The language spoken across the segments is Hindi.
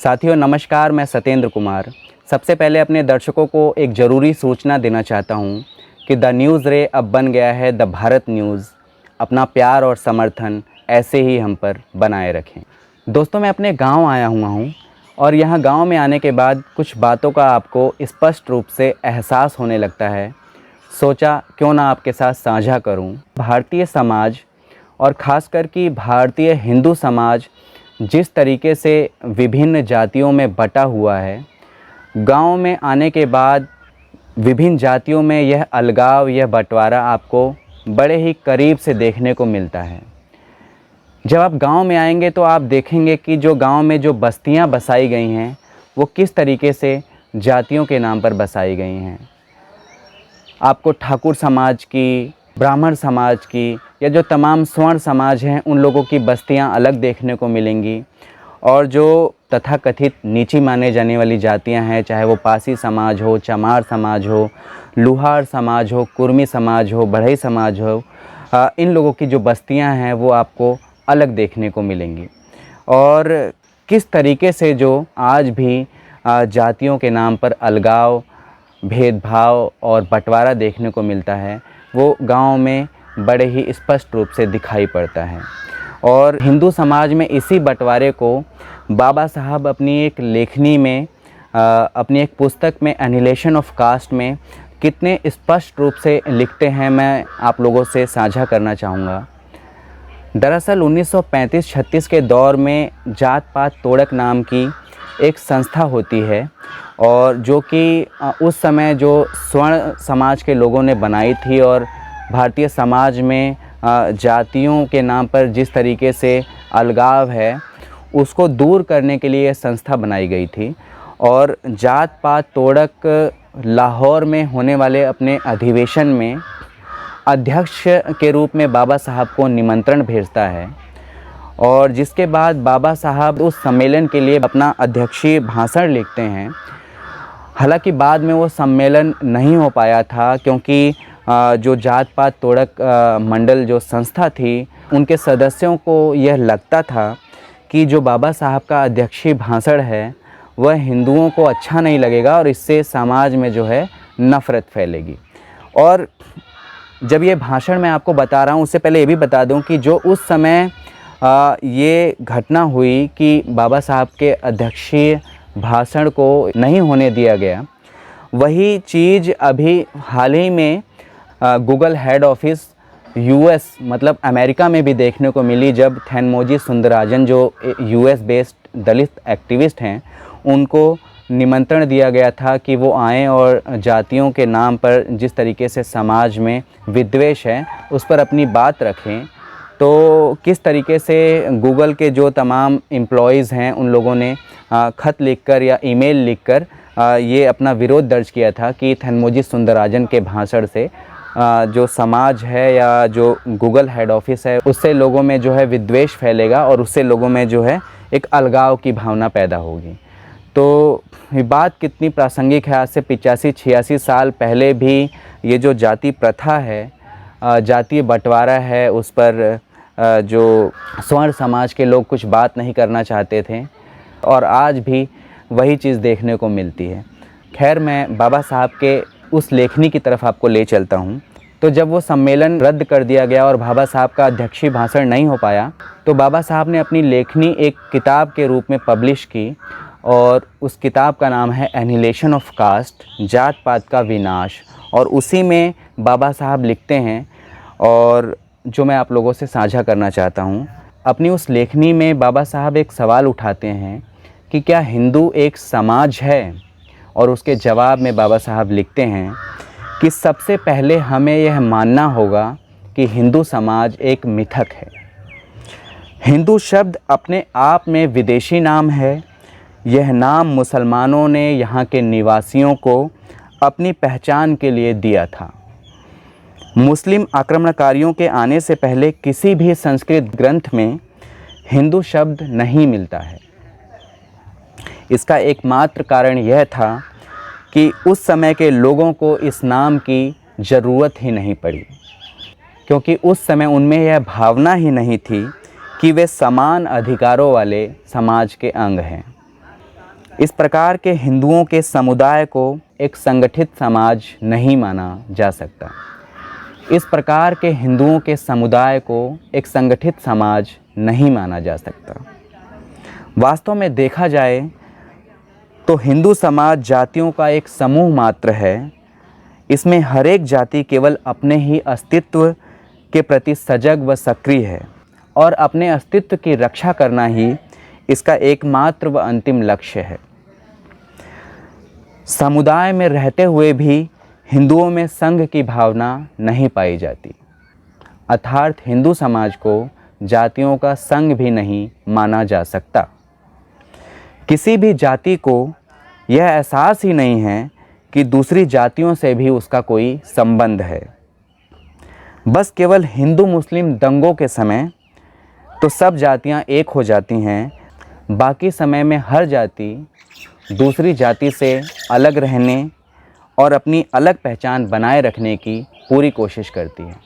साथियों नमस्कार, मैं सत्येंद्र कुमार। सबसे पहले अपने दर्शकों को एक ज़रूरी सूचना देना चाहता हूं कि द न्यूज़ रे अब बन गया है द भारत न्यूज़। अपना प्यार और समर्थन ऐसे ही हम पर बनाए रखें। दोस्तों, मैं अपने गांव आया हुआ हूं और यहां गांव में आने के बाद कुछ बातों का आपको स्पष्ट रूप से एहसास होने लगता है। सोचा क्यों ना आपके साथ साझा करूं। भारतीय समाज और ख़ासकर कि भारतीय हिंदू समाज जिस तरीके से विभिन्न जातियों में बटा हुआ है, गांव में आने के बाद विभिन्न जातियों में यह अलगाव, यह बंटवारा आपको बड़े ही करीब से देखने को मिलता है। जब आप गांव में आएंगे तो आप देखेंगे कि जो गांव में जो बस्तियां बसाई गई हैं वो किस तरीके से जातियों के नाम पर बसाई गई हैं। आपको ठाकुर समाज की, ब्राह्मण समाज की या जो तमाम स्वर्ण समाज हैं उन लोगों की बस्तियां अलग देखने को मिलेंगी, और जो तथाकथित नीची माने जाने वाली जातियां हैं, चाहे वो पासी समाज हो, चमार समाज हो, लुहार समाज हो, कुर्मी समाज हो, बढ़ई समाज हो, इन लोगों की जो बस्तियां हैं वो आपको अलग देखने को मिलेंगी। और किस तरीके से जो आज भी जातियों के नाम पर अलगाव, भेदभाव और बंटवारा देखने को मिलता है वो गांव में बड़े ही स्पष्ट रूप से दिखाई पड़ता है। और हिंदू समाज में इसी बंटवारे को बाबा साहब अपनी एक लेखनी में, अपनी एक पुस्तक में एनिहिलेशन ऑफ कास्ट में कितने स्पष्ट रूप से लिखते हैं, मैं आप लोगों से साझा करना चाहूँगा। दरअसल 1935-36 के दौर में जात पात तोड़क नाम की एक संस्था होती है, और जो कि उस समय जो स्वर्ण समाज के लोगों ने बनाई थी, और भारतीय समाज में जातियों के नाम पर जिस तरीके से अलगाव है उसको दूर करने के लिए संस्था बनाई गई थी। और जात पात तोड़क लाहौर में होने वाले अपने अधिवेशन में अध्यक्ष के रूप में बाबा साहब को निमंत्रण भेजता है, और जिसके बाद बाबा साहब उस सम्मेलन के लिए अपना अध्यक्षीय भाषण लिखते हैं। हालांकि बाद में वो सम्मेलन नहीं हो पाया था, क्योंकि जो जात पात तोड़क मंडल जो संस्था थी उनके सदस्यों को यह लगता था कि जो बाबा साहब का अध्यक्षीय भाषण है वह हिंदुओं को अच्छा नहीं लगेगा और इससे समाज में जो है नफ़रत फैलेगी। और जब ये भाषण मैं आपको बता रहा हूँ, उससे पहले ये भी बता दूँ कि जो उस समय ये घटना हुई कि बाबा साहब के अध्यक्षीय भाषण को नहीं होने दिया गया, वही चीज़ अभी हाल ही में गूगल हेड ऑफिस यूएस मतलब अमेरिका में भी देखने को मिली, जब थैनमोजी सुंदरराजन जो यूएस बेस्ड दलित एक्टिविस्ट हैं उनको निमंत्रण दिया गया था कि वो आएँ और जातियों के नाम पर जिस तरीके से समाज में विद्वेष है उस पर अपनी बात रखें। तो किस तरीके से गूगल के जो तमाम एम्प्लॉइज़ हैं उन लोगों ने ख़त लिखकर या ईमेल लिखकर ये अपना विरोध दर्ज किया था कि थैनमोजी सुंदरराजन के भाषण से जो समाज है या जो गूगल हेड ऑफिस है उससे लोगों में जो है विद्वेष फैलेगा और उससे लोगों में जो है एक अलगाव की भावना पैदा होगी। तो ये बात कितनी प्रासंगिक है। आज से 85-86 साल पहले भी ये जो जाति प्रथा है, जातीय बंटवारा है, उस पर जो स्वर्ण समाज के लोग कुछ बात नहीं करना चाहते थे, और आज भी वही चीज़ देखने को मिलती है। खैर, मैं बाबा साहब के उस लेखनी की तरफ आपको ले चलता हूँ। तो जब वो सम्मेलन रद्द कर दिया गया और बाबा साहब का अध्यक्षीय भाषण नहीं हो पाया, तो बाबा साहब ने अपनी लेखनी एक किताब के रूप में पब्लिश की, और उस किताब का नाम है एनिहिलेशन ऑफ कास्ट, जात पात का विनाश। और उसी में बाबा साहब लिखते हैं, और जो मैं आप लोगों से साझा करना चाहता हूँ। अपनी उस लेखनी में बाबा साहब एक सवाल उठाते हैं कि क्या हिंदू एक समाज है, और उसके जवाब में बाबा साहब लिखते हैं कि सबसे पहले हमें यह मानना होगा कि हिंदू समाज एक मिथक है। हिंदू शब्द अपने आप में विदेशी नाम है। यह नाम मुसलमानों ने यहाँ के निवासियों को अपनी पहचान के लिए दिया था। मुस्लिम आक्रमणकारियों के आने से पहले किसी भी संस्कृत ग्रंथ में हिंदू शब्द नहीं मिलता है। इसका एकमात्र कारण यह था कि उस समय के लोगों को इस नाम की ज़रूरत ही नहीं पड़ी, क्योंकि उस समय उनमें यह भावना ही नहीं थी कि वे समान अधिकारों वाले समाज के अंग हैं। इस प्रकार के हिंदुओं के समुदाय को एक संगठित समाज नहीं माना जा सकता। इस प्रकार के हिंदुओं के समुदाय को एक संगठित समाज नहीं माना जा सकता। वास्तव में देखा जाए तो हिंदू समाज जातियों का एक समूह मात्र है। इसमें हर एक जाति केवल अपने ही अस्तित्व के प्रति सजग व सक्रिय है और अपने अस्तित्व की रक्षा करना ही इसका एकमात्र व अंतिम लक्ष्य है। समुदाय में रहते हुए भी हिंदुओं में संघ की भावना नहीं पाई जाती, अर्थात हिंदू समाज को जातियों का संघ भी नहीं माना जा सकता। किसी भी जाति को यह एहसास ही नहीं है कि दूसरी जातियों से भी उसका कोई संबंध है। बस केवल हिंदू मुस्लिम दंगों के समय तो सब जातियां एक हो जाती हैं, बाकी समय में हर जाति दूसरी जाति से अलग रहने और अपनी अलग पहचान बनाए रखने की पूरी कोशिश करती है।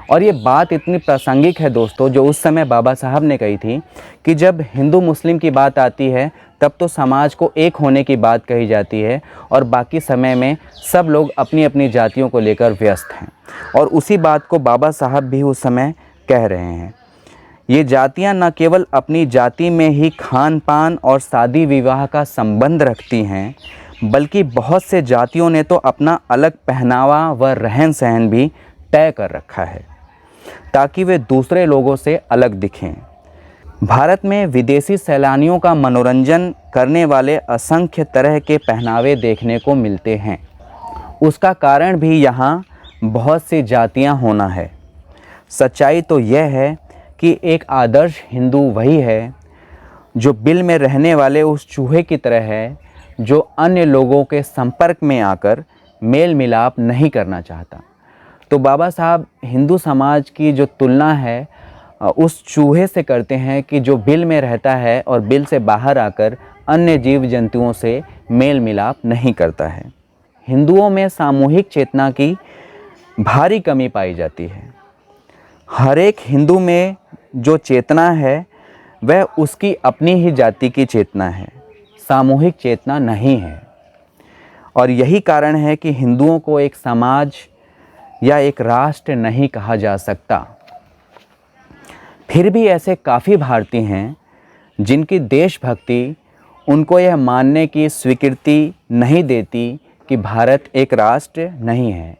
और ये बात इतनी प्रासंगिक है दोस्तों, जो उस समय बाबा साहब ने कही थी कि जब हिंदू मुस्लिम की बात आती है तब तो समाज को एक होने की बात कही जाती है और बाकी समय में सब लोग अपनी अपनी जातियों को लेकर व्यस्त हैं। और उसी बात को बाबा साहब भी उस समय कह रहे हैं। ये जातियां न केवल अपनी जाति में ही खान पान और शादी विवाह का संबंध रखती हैं, बल्कि बहुत से जातियों ने तो अपना अलग पहनावा व रहन सहन भी तय कर रखा है ताकि वे दूसरे लोगों से अलग दिखें। भारत में विदेशी सैलानियों का मनोरंजन करने वाले असंख्य तरह के पहनावे देखने को मिलते हैं। उसका कारण भी यहाँ बहुत सी जातियाँ होना है। सच्चाई तो यह है कि एक आदर्श हिंदू वही है जो बिल में रहने वाले उस चूहे की तरह है, जो अन्य लोगों के संपर्क में आकर मेल मिलाप नहीं करना चाहता। तो बाबा साहब हिंदू समाज की जो तुलना है उस चूहे से करते हैं कि जो बिल में रहता है और बिल से बाहर आकर अन्य जीव जंतुओं से मेल मिलाप नहीं करता है। हिंदुओं में सामूहिक चेतना की भारी कमी पाई जाती है। हर एक हिंदू में जो चेतना है वह उसकी अपनी ही जाति की चेतना है, सामूहिक चेतना नहीं है। और यही कारण है कि हिंदुओं को एक समाज या एक राष्ट्र नहीं कहा जा सकता। फिर भी ऐसे काफ़ी भारतीय हैं जिनकी देशभक्ति उनको यह मानने की स्वीकृति नहीं देती कि भारत एक राष्ट्र नहीं है,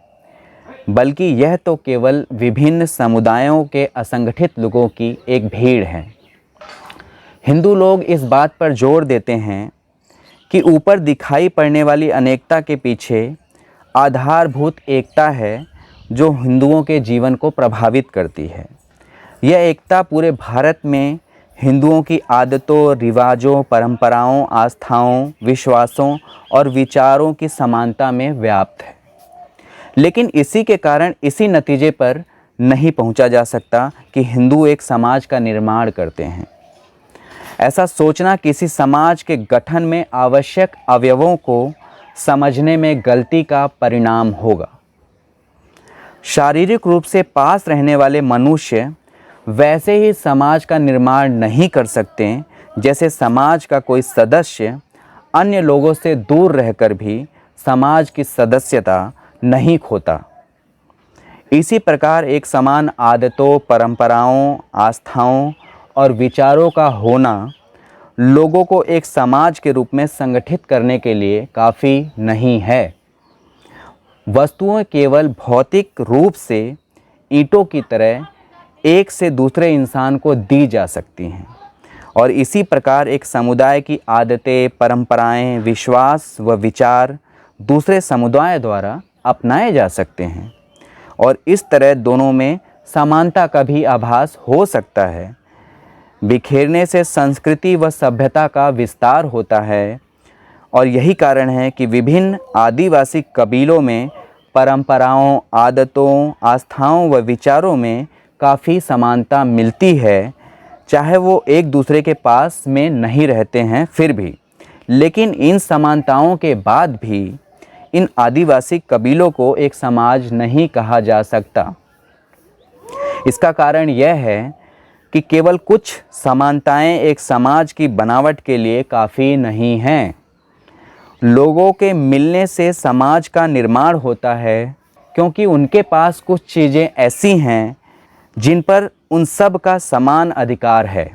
बल्कि यह तो केवल विभिन्न समुदायों के असंगठित लोगों की एक भीड़ है। हिंदू लोग इस बात पर जोर देते हैं कि ऊपर दिखाई पड़ने वाली अनेकता के पीछे आधारभूत एकता है जो हिंदुओं के जीवन को प्रभावित करती है। यह एकता पूरे भारत में हिंदुओं की आदतों, रिवाजों, परंपराओं, आस्थाओं, विश्वासों और विचारों की समानता में व्याप्त है। लेकिन इसी के कारण इसी नतीजे पर नहीं पहुंचा जा सकता कि हिंदू एक समाज का निर्माण करते हैं। ऐसा सोचना किसी समाज के गठन में आवश्यक अवयवों को समझने में गलती का परिणाम होगा। शारीरिक रूप से पास रहने वाले मनुष्य वैसे ही समाज का निर्माण नहीं कर सकते जैसे समाज का कोई सदस्य अन्य लोगों से दूर रहकर भी समाज की सदस्यता नहीं खोता। इसी प्रकार एक समान आदतों, परंपराओं, आस्थाओं और विचारों का होना लोगों को एक समाज के रूप में संगठित करने के लिए काफ़ी नहीं है। वस्तुएं केवल भौतिक रूप से ईंटों की तरह एक से दूसरे इंसान को दी जा सकती हैं और इसी प्रकार एक समुदाय की आदतें, परंपराएं, विश्वास व विचार दूसरे समुदाय द्वारा अपनाए जा सकते हैं और इस तरह दोनों में समानता का भी आभास हो सकता है। बिखेरने से संस्कृति व सभ्यता का विस्तार होता है और यही कारण है कि विभिन्न आदिवासी कबीलों में परंपराओं, आदतों, आस्थाओं व विचारों में काफ़ी समानता मिलती है, चाहे वो एक दूसरे के पास में नहीं रहते हैं फिर भी। लेकिन इन समानताओं के बाद भी इन आदिवासी कबीलों को एक समाज नहीं कहा जा सकता। इसका कारण यह है कि केवल कुछ समानताएं एक समाज की बनावट के लिए काफ़ी नहीं हैं। लोगों के मिलने से समाज का निर्माण होता है, क्योंकि उनके पास कुछ चीज़ें ऐसी हैं जिन पर उन सब का समान अधिकार है।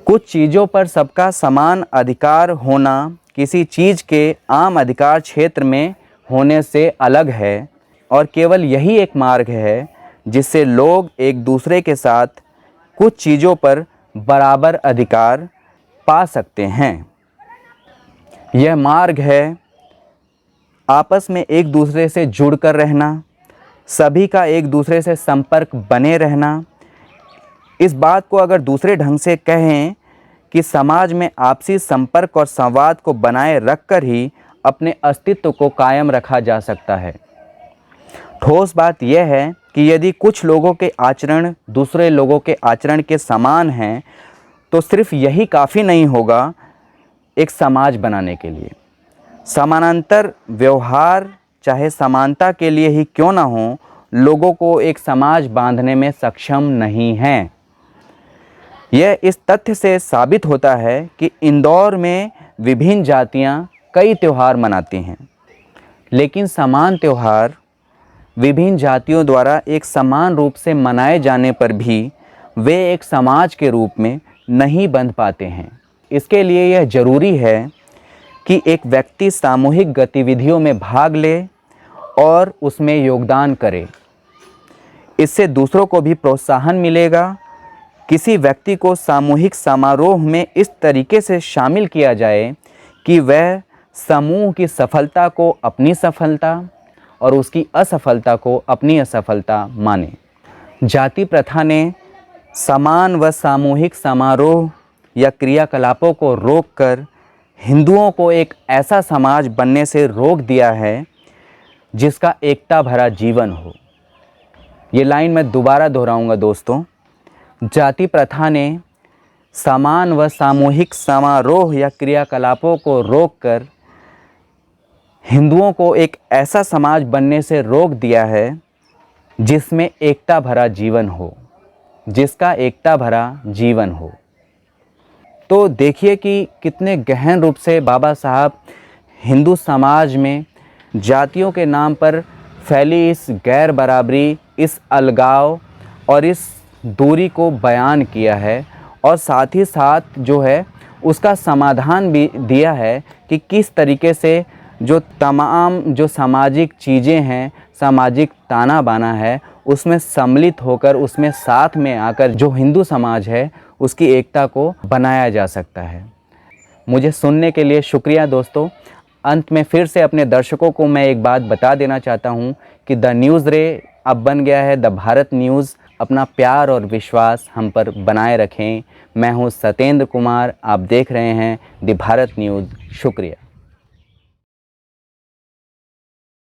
कुछ चीज़ों पर सबका समान अधिकार होना किसी चीज़ के आम अधिकार क्षेत्र में होने से अलग है, और केवल यही एक मार्ग है जिससे लोग एक दूसरे के साथ कुछ चीज़ों पर बराबर अधिकार पा सकते हैं। यह मार्ग है आपस में एक दूसरे से जुड़कर रहना, सभी का एक दूसरे से संपर्क बने रहना। इस बात को अगर दूसरे ढंग से कहें कि समाज में आपसी संपर्क और संवाद को बनाए रखकर ही अपने अस्तित्व को कायम रखा जा सकता है। ठोस बात यह है कि यदि कुछ लोगों के आचरण दूसरे लोगों के आचरण के समान हैं, तो सिर्फ यही काफ़ी नहीं होगा एक समाज बनाने के लिए। समानांतर व्यवहार चाहे समानता के लिए ही क्यों ना हो, लोगों को एक समाज बांधने में सक्षम नहीं हैं। यह इस तथ्य से साबित होता है कि इंदौर में विभिन्न जातियां कई त्यौहार मनाती हैं, लेकिन समान त्यौहार विभिन्न जातियों द्वारा एक समान रूप से मनाए जाने पर भी वे एक समाज के रूप में नहीं बंध पाते हैं। इसके लिए यह ज़रूरी है कि एक व्यक्ति सामूहिक गतिविधियों में भाग ले और उसमें योगदान करे। इससे दूसरों को भी प्रोत्साहन मिलेगा। किसी व्यक्ति को सामूहिक समारोह में इस तरीके से शामिल किया जाए कि वह समूह की सफलता को अपनी सफलता और उसकी असफलता को अपनी असफलता माने। जाति प्रथा ने समान व सामूहिक समारोह या क्रियाकलापों को रोककर हिंदुओं को एक ऐसा समाज बनने से रोक दिया है जिसका एकता भरा जीवन हो। ये लाइन मैं दोबारा दोहराऊंगा दोस्तों। जाति प्रथा ने समान व सामूहिक समारोह या क्रियाकलापों को रोककर हिंदुओं को एक ऐसा समाज बनने से रोक दिया है जिसमें एकता भरा जीवन हो, जिसका एकता भरा जीवन हो। तो देखिए कि कितने गहन रूप से बाबा साहब हिंदू समाज में जातियों के नाम पर फैली इस गैर बराबरी, इस अलगाव और इस दूरी को बयान किया है, और साथ ही साथ जो है उसका समाधान भी दिया है कि किस तरीके से जो तमाम जो सामाजिक चीज़ें हैं, सामाजिक ताना बाना है, उसमें सम्मिलित होकर उसमें साथ में आकर जो हिंदू समाज है उसकी एकता को बनाया जा सकता है। मुझे सुनने के लिए शुक्रिया दोस्तों। अंत में फिर से अपने दर्शकों को मैं एक बात बता देना चाहता हूं कि द न्यूज़ रे अब बन गया है द भारत न्यूज़। अपना प्यार और विश्वास हम पर बनाए रखें। मैं हूं सतेंद्र कुमार, आप देख रहे हैं द भारत न्यूज़। शुक्रिया।